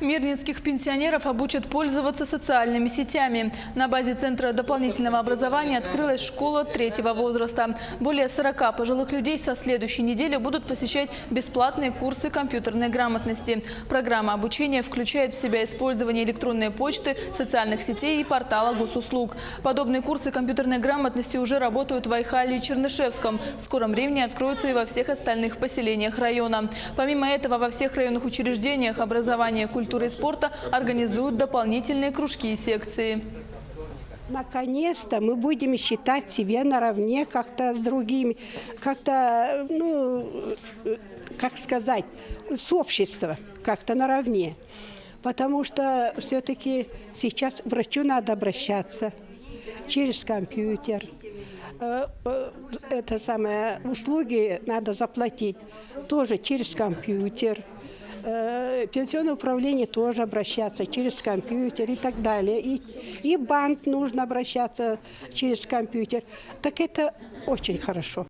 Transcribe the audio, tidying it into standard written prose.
Мирнинских пенсионеров обучат пользоваться социальными сетями. На базе Центра дополнительного образования открылась школа третьего возраста. Более 40 пожилых людей со следующей недели будут посещать бесплатные курсы компьютерной грамотности. Программа обучения включает в себя использование электронной почты, социальных сетей и портала госуслуг. Подобные курсы компьютерной грамотности уже работают в Айхале и Чернышевском. В скором времени откроются и во всех остальных поселениях района. Помимо этого, во всех районных учреждениях образования, культуры и спорта организуют дополнительные кружки и секции. Наконец-то мы будем считать себя наравне как-то с другими, как-то, как сказать, с обществом как-то наравне. Потому что все-таки сейчас к врачу надо обращаться через компьютер. Это самое, услуги надо заплатить тоже через компьютер. Пенсионное управление тоже обращаться через компьютер и так далее. И банк нужно обращаться через компьютер. Так это очень хорошо.